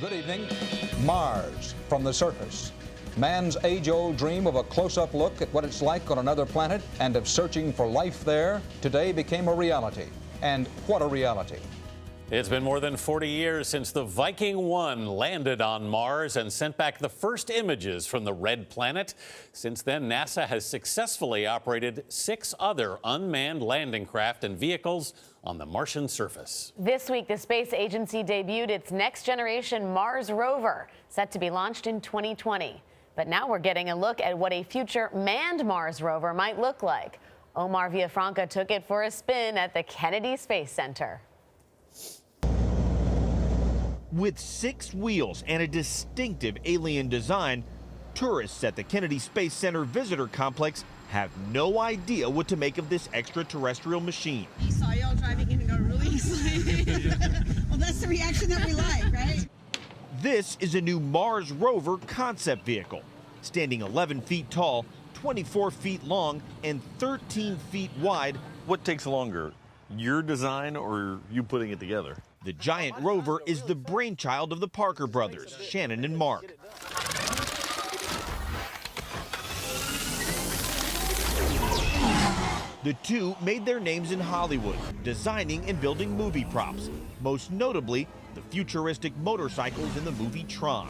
Good evening. Mars from the surface. Man's age-old dream of a close-up look at what it's like on another planet and of searching for life there today became a reality. And what a reality. It's been more than 40 years since the Viking 1 landed on Mars and sent back the first images from the red planet. Since then, NASA has successfully operated 6 other unmanned landing craft and vehicles on the Martian surface. This week, the space agency debuted its next-generation Mars rover, set to be launched in 2020. But now we're getting a look at what a future manned Mars rover might look like. Omar Villafranca took it for a spin at the Kennedy Space Center. With 6 wheels and a distinctive alien design, tourists at the Kennedy Space Center Visitor Complex have no idea what to make of this extraterrestrial machine. We saw y'all driving in and got really excited. Well, that's the reaction that we like, right? This is a new Mars rover concept vehicle, standing 11 feet tall, 24 feet long, and 13 feet wide. What takes longer, your design or you putting it together? The giant rover is the brainchild of the Parker brothers, Shannon and Mark. The two made their names in Hollywood, designing and building movie props, most notably the futuristic motorcycles in the movie Tron.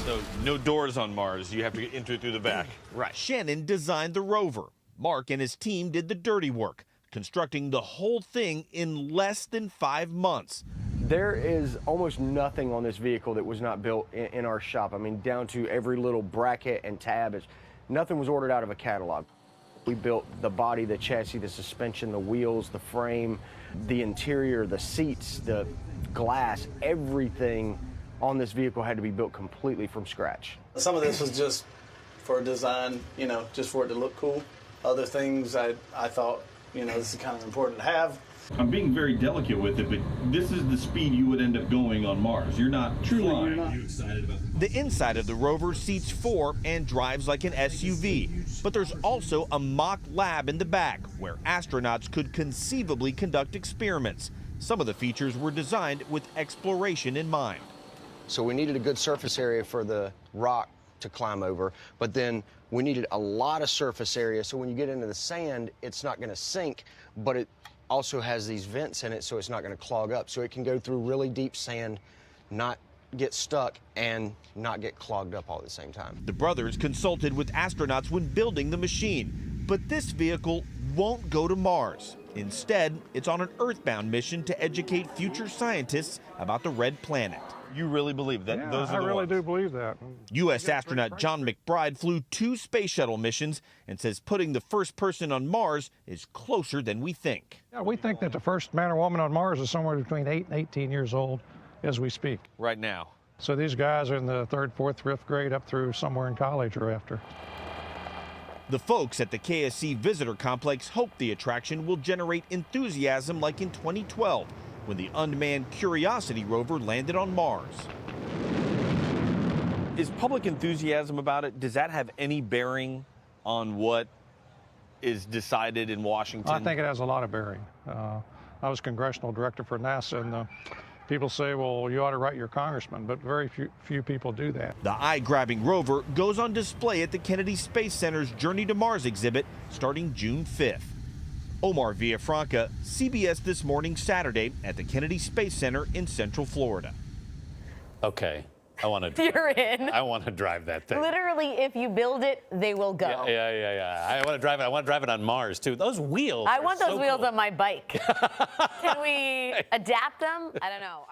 So no doors on Mars, you have to enter through the back. Right. Shannon designed the rover. Mark and his team did the dirty work, constructing the whole thing in less than 5 months. There is almost nothing on this vehicle that was not built in our shop. I mean, down to every little bracket and tab. Nothing was ordered out of a catalog. We built the body, the chassis, the suspension, the wheels, the frame, the interior, the seats, the glass, everything on this vehicle had to be built completely from scratch. Some of this was just for design, just for it to look cool. Other things I thought, this is kind of important to have. I'm being very delicate with it, but this is the speed you would end up going on Mars. You're not flying. Are you excited about The inside of the rover seats 4 and drives like an SUV. But there's also a mock lab in the back where astronauts could conceivably conduct experiments. Some of the features were designed with exploration in mind. So we needed a good surface area for the rock to climb over, but then we needed a lot of surface area so when you get into the sand, it's not going to sink, but it also has these vents in it so it's not going to clog up. So it can go through really deep sand, not get stuck, and not get clogged up all at the same time. The brothers consulted with astronauts when building the machine, but this vehicle won't go to Mars. Instead, it's on an Earthbound mission to educate future scientists about the red planet. You really believe that? Yeah, those are I the really ones. do believe that. U.S. astronaut John McBride flew 2 space shuttle missions and says putting the first person on Mars is closer than we think. Yeah, we think that the first man or woman on Mars is somewhere between 8 and 18 years old as we speak. Right now. So these guys are in the 3rd, 4th, 5th grade up through somewhere in college or after. The folks at the KSC Visitor Complex hope the attraction will generate enthusiasm like in 2012 when the unmanned Curiosity rover landed on Mars. Is public enthusiasm about it, does that have any bearing on what is decided in Washington? I think it has a lot of bearing. I was congressional director for NASA, and people say, well, you ought to write your congressman, but very few people do that. The eye-grabbing rover goes on display at the Kennedy Space Center's Journey to Mars exhibit starting June 5th. Omar Villafranca, CBS This Morning, Saturday at the Kennedy Space Center in Central Florida. Okay, I want to. You're in. I want to drive that thing. Literally, if you build it, they will go. Yeah. I want to drive it. I want to drive it on Mars too. Those wheels. I want those wheels cool. on my bike. Can we adapt them? I don't know.